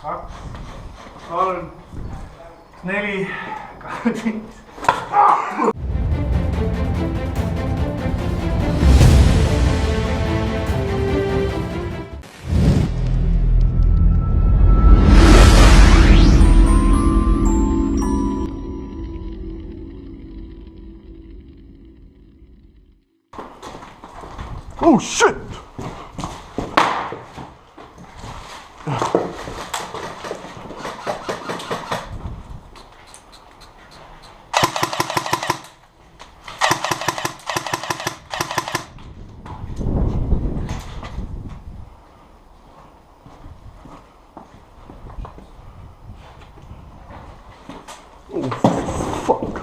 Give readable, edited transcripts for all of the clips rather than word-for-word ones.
3, 4, 5. Oh shit! Oh fuck!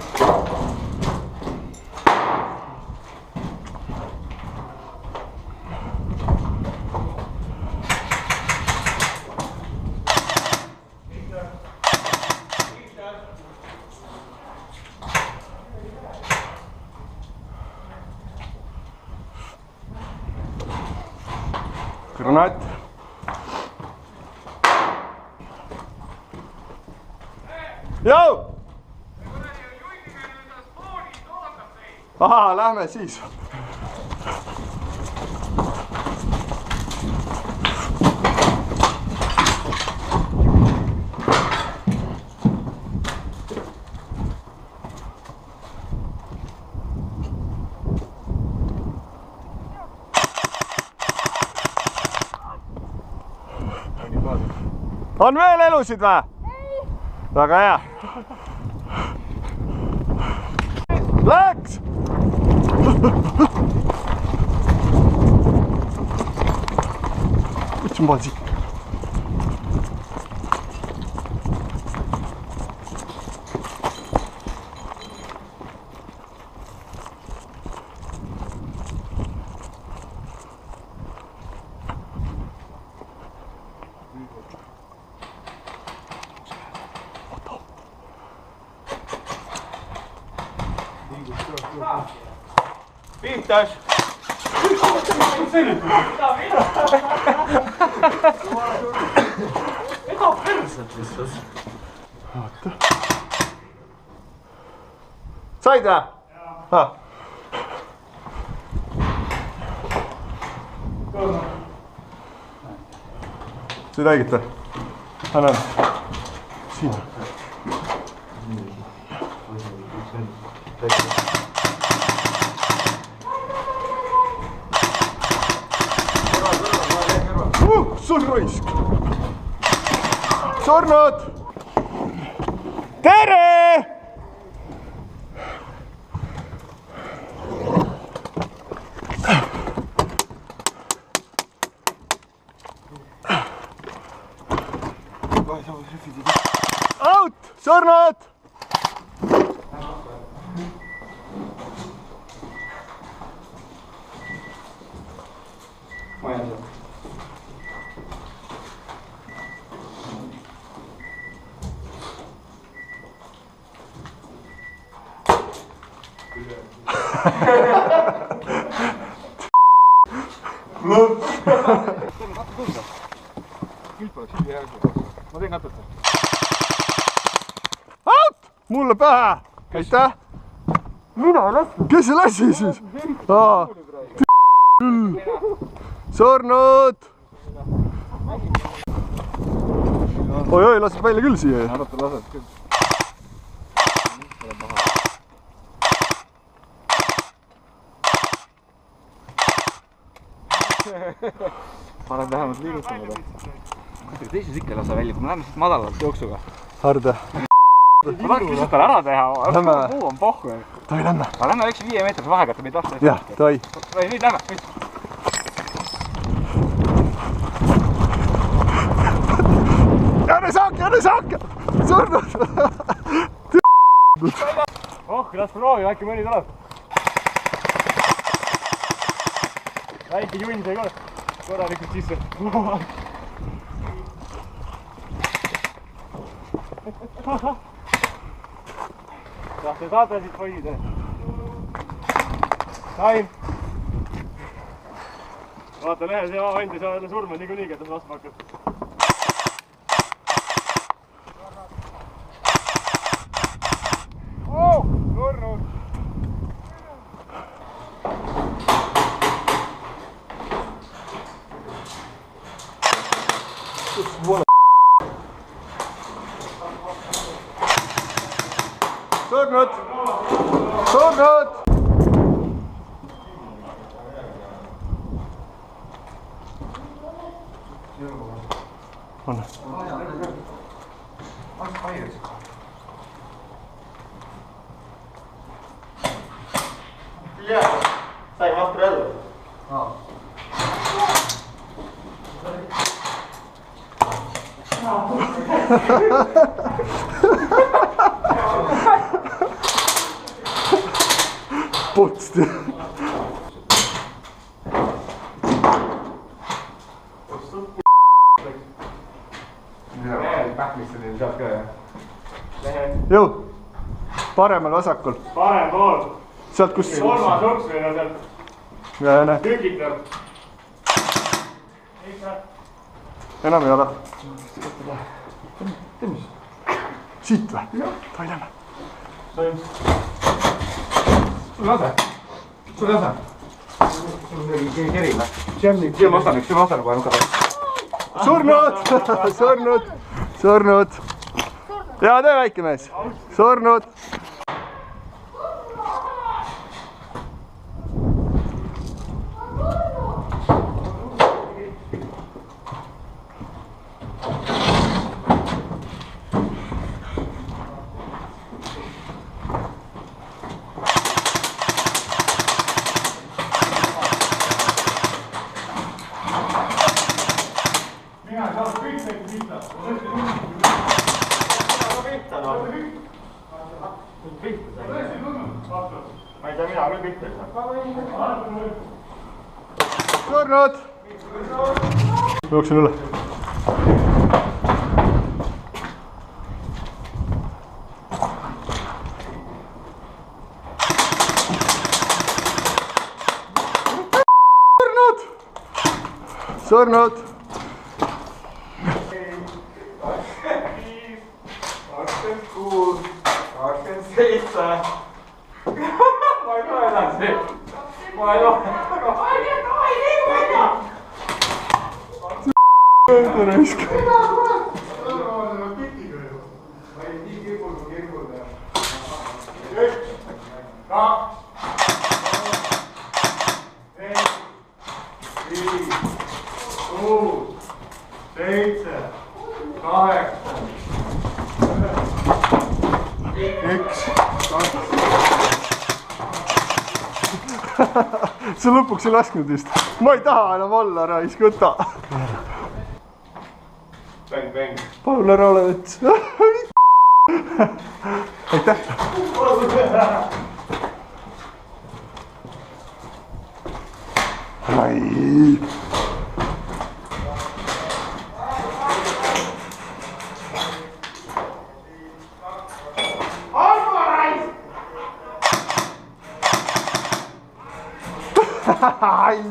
Granaat. Joo! Ahaa, lähme siis. On veel elusid või? Ei! Väga hea! Läks! Очень базик. Pihtas! Ega perset lihtsalt. Vaata. Said või? Jaa. Said haigit või? Annan. Siin. Sul raisk! Surnud! Tere! Out! Surnud! Ma teen katsuta. Out! Mulle pähe! Aitäh! Mina lasin! Kes see lasi siis? Surnud! Oi-oi, lased välja küll siia. Arvata lased küll. Parem vähemalt liigutama ta. Kuidagi teises ikka ei lasa välja, kui me läheme siit madalalt jooksuga. Harde. Ma tahaks lihtsalt tal ära teha. Muu on pohhu. Toi, lähme. Aga lähme väikse 5 meetrise vahega, et ta meid lasta. Jah, toi. Või nüüd lähme. Jääne saak! Surnud! Oh, las proovi, äkki mõni tuleb. Väike junn sai korralikult sisse. Tahte saada siit poisid? Sain! Vaata lehes ja vant ei saa jälle surma niikuinii, keda vastu hakkad. surnud! Surnud! On. Sai vastu jälle? Potsti. Pähmisteni saad ka, jah? Jõu! Paremal vasakul. Parem pool. Sealt kus... Kolmas uks või no sealt tükitab. Enam ei ole. Siit või? Toi lämme. Sul lase. Sul lase. Sul on mingi keri või? Siia ma ostan kohe nuka peal. Surnud! Surnud! Surnud! Hea töö, väike mees! Surnud! Ma ei tea, mina küll pihta ei saa. Surnud! Jooksin üle. Surnud! Surnud! 26, 27. Ma ei tule edasi. Ma ei tule. Raisk. sa lõpuks ei lasknud vist. Ma ei taha enam olla, raisk, võta. Palun ära ole vets. Aitäh. Ai. Ai.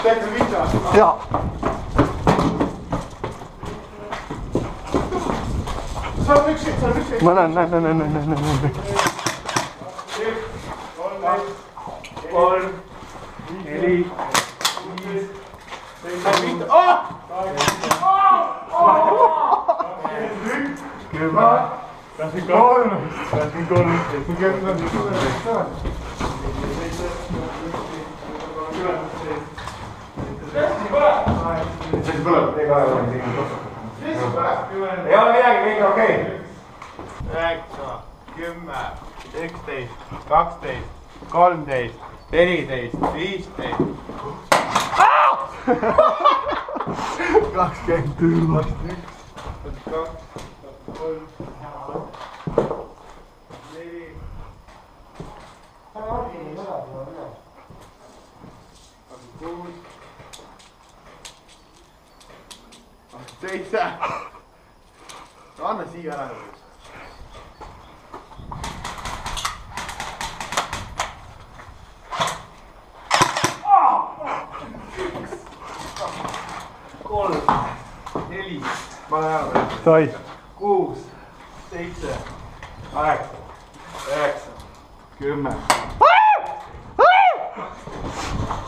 Teete vitsa? Jaa. Sa on üksi. Ma näen. 3, 4, 5, 7, Ei ole midagi, kõik okei. 9, 10, 11, 12, 13, 14, 15. 20 tüüla. 22, 23, 4, 7. Anna siia ära. Sai. 6, 7, 8, 9, 10.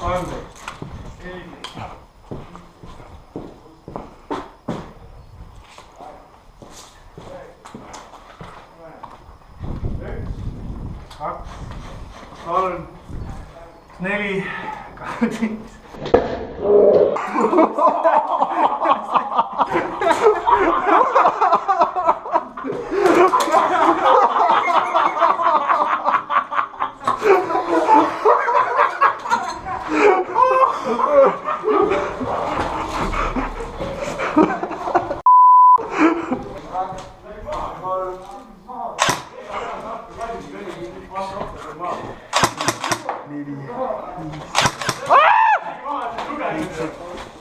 13, 14. 3, 4, 5.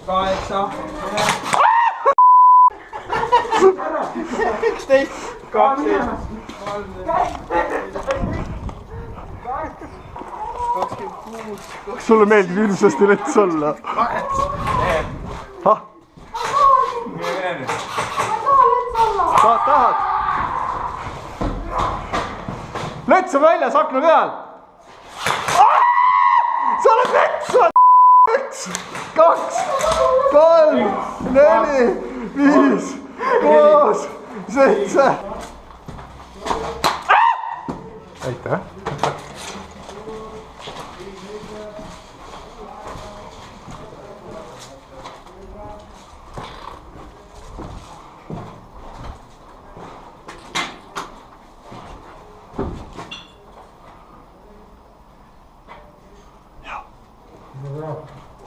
Kaheksa. 11, 12. Kas sulle meeldib hirmsasti lets olla? Tahad? Lets on väljas akna peal! Sa oled lets! 1, 2, 3, 4, 5, 6, 7. Aitäh!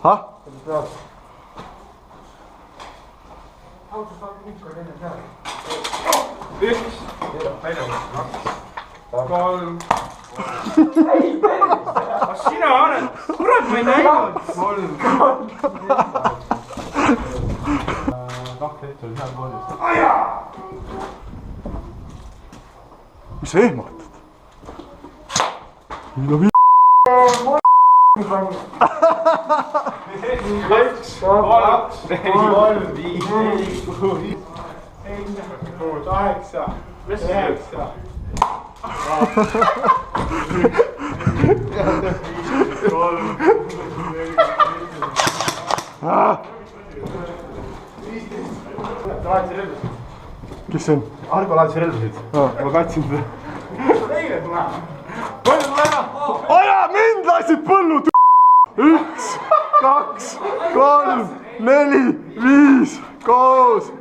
Ha? Üks. 3. Kas sina oled? Kurat, ma ei näinud. 3. 2 hetkel seal koolist. Mis sa ehmatad? No vi... 1, 2, 3, 4, 5, 6, 8, 9. Kes see on? Argo laadis relvasid. Ma katsin seda. Eile tuleb. Palju tuleb? Aja mind lasid põllu! 1, 2, 3, 4, 5, 6,